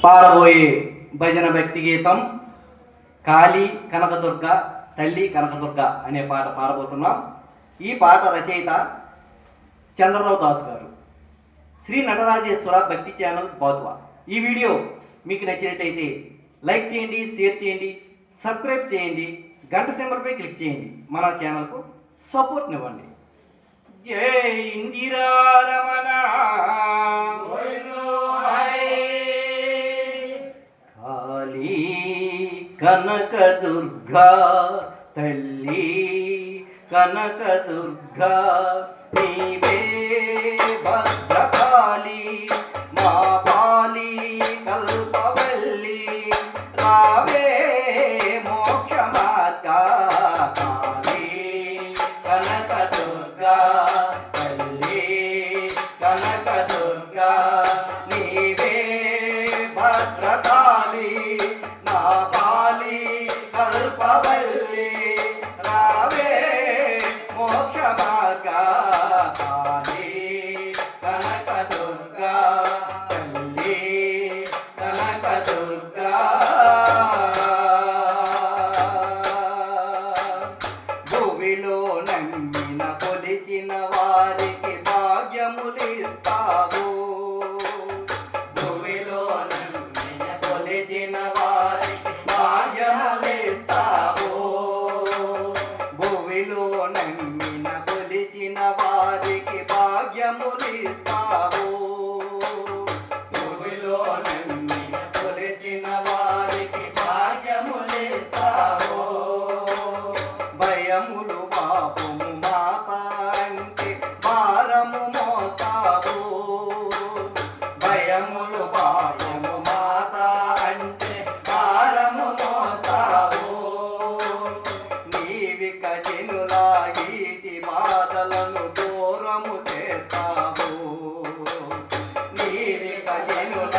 పాడబోయే భజన భక్తి గీతం కాళీ కనకదుర్గ తల్లి కనకదుర్గ అనే పాట పాడబోతున్నాం. ఈ పాట రచయిత చంద్రరావు దాస్ గారు. శ్రీ నటరాజేశ్వర భక్తి ఛానల్ బాతువా. ఈ వీడియో మీకు నచ్చినట్టయితే లైక్ చేయండి, షేర్ చేయండి, సబ్స్క్రైబ్ చేయండి, గంట సింబల్పై క్లిక్ చేయండి. మన ఛానల్కు సపోర్ట్నివ్వండి. జై ఇందిరా రమణ కాళీ కనకదుర్గా తల్లి కనకదుర్గా నీవే భద్రకాళి మా పాలి కల్పవల్లి రావే మోక్ష మార్గ కాళీ కనకదుర్గా తల్లి కనకదుర్గా నీవే భద్రకాళి మా పాలి కల్పవల్లి రావే మోక్ష మార్గ కాళీ కనకదుర్గా తల్లి కనకదుర్గా. భూమిలో నమ్మిన కొలిచిన వారికి భాగ్యములిస్తావు. భూమిలో నమ్మిన కొలిచిన వారికి భాగ్యములిస్తావు. భూమిలో నమ్మిన కొలిచిన వారికి భాగ్యములిస్తావు. భూమిలో నమ్మిన కొలిచిన వారికి భాగ్యములిస్తావు. భయములు పాపము మాత అంటే భారము మోస్తావు. భయములు పాపము మాత అంటే భారము మోస్తావు. నీవిక జనుల ఈటి బాధలను దూరము చేస్తావు. నీవిక జనుల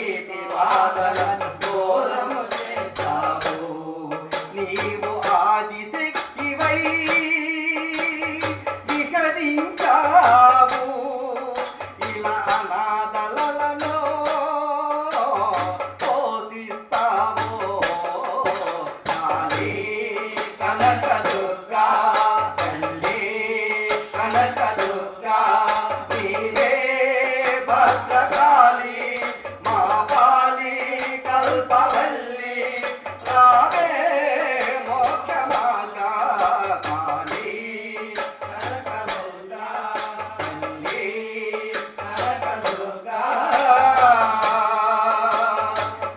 ఈటి బాధలను దూరము చేస్తావు. నీవు ఆదిశక్తివై విహరించావు. ఇలా అనాథలను పోషిస్తావు. కాళీ కనకదుర్గా తల్లి కనకదుర్గా నీవే భద్రకాళి మా పాలి కల్పవల్లి రావే మోక్ష మార్గ కాళీ కనకదుర్గా తల్లి కనకదుర్గా.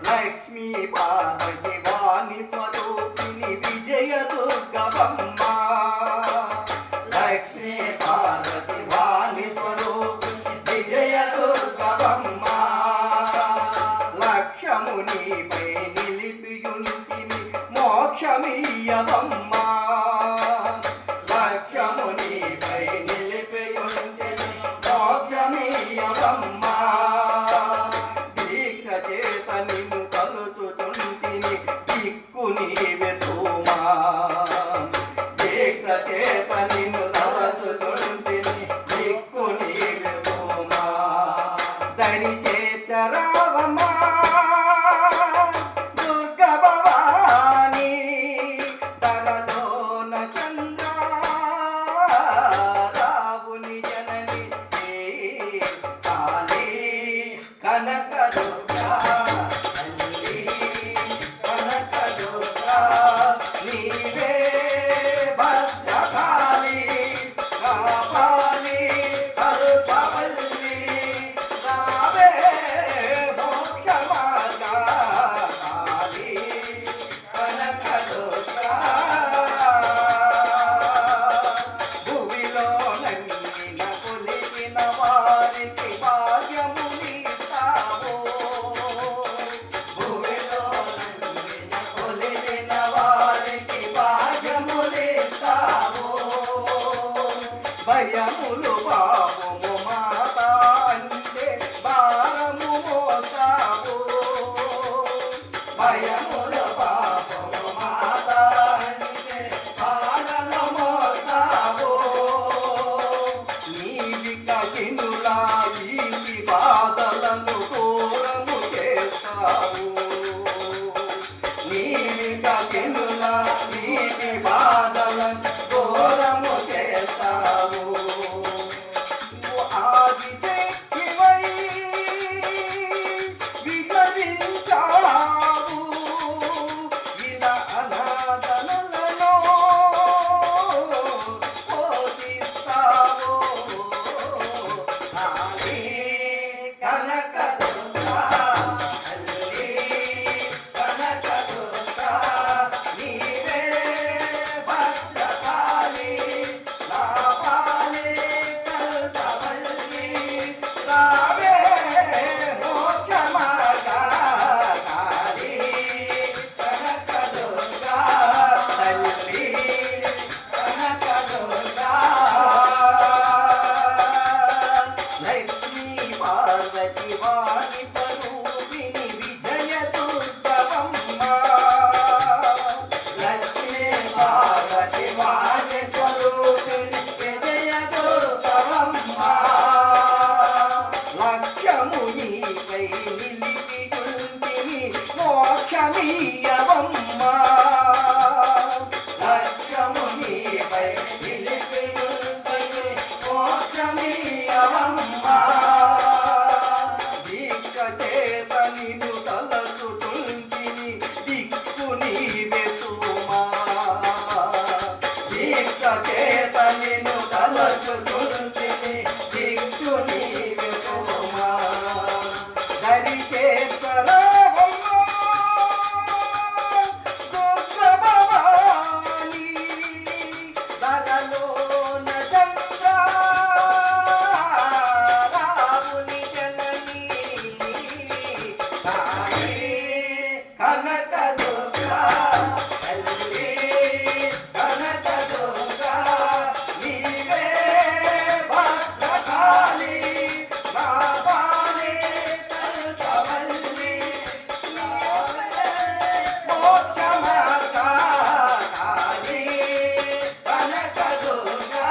లక్ష్మీ పార్వతి వాణి స్వరూపిణి విజయ దుర్గమ్మ. లక్ష్మీ పార్వతి వాణి స్వరూపిణి విజయ దుర్గమ్మ. లక్ష్యమునిపై నిలిపియుంటిని మోక్షమీయవమ్మ. లక్ష్యమునిపై నిలిపియుంటిని మోక్షమీయవమ్మ. దీక్ష చేత నిన్ను తలుచుచుంటిని దిక్కు నీవే సోమా. దీక్ష చేత నిన్ను తలుచుచుంటిని దిక్కు నీవే సోమా. దరి చేచరావమ్మా దుర్గ భవాని తనలోన చంద్ర రావుని జనని కాళీ కనకదుర్గా తల్లి కనకదుర్గా నీవే భద్రకాళి కాపాలి కల్పవల్లి రావే మోక్ష మార్గ కాళీ కనకదుర్గా. భూమిలో నమ్మిన కొలిచిన వారికి భాగ్యములిస్తావు. భూమిలో నమ్మిన కొలిచిన వారికి భాగ్యములిస్తావు. భయములు పాపము మాత అంటే భారము మోస్తావు. భయములు పాపము మాత అంటే భారము మోస్తావు. నీవిక జనుల ఈ బాధలను దూరము చేస్తావు. నిలిపియుంటిని మోక్షమీయవమ్మా లక్ష్యమునిపై నిలిపియుంటిని మోక్షమీయవమ్మా దీక్ష చేత నిన్ను తలచుతుంటిని దిక్కు నీవే సుమా దీక్ష చేత నిన్ను తలచుతుంటిని దిక్కు నీవే సుమా దరి చేతరావమ్మా దుర్గభవాని దరలోన చంద్రారావుని జనని తాయే కనకదుర్గా తల్లి కనకదుర్గా నీవే భద్రకాళి మా బాలే కల్పవల్లి నీవే మోక్షమార్గా కాళి కనకదుర్గా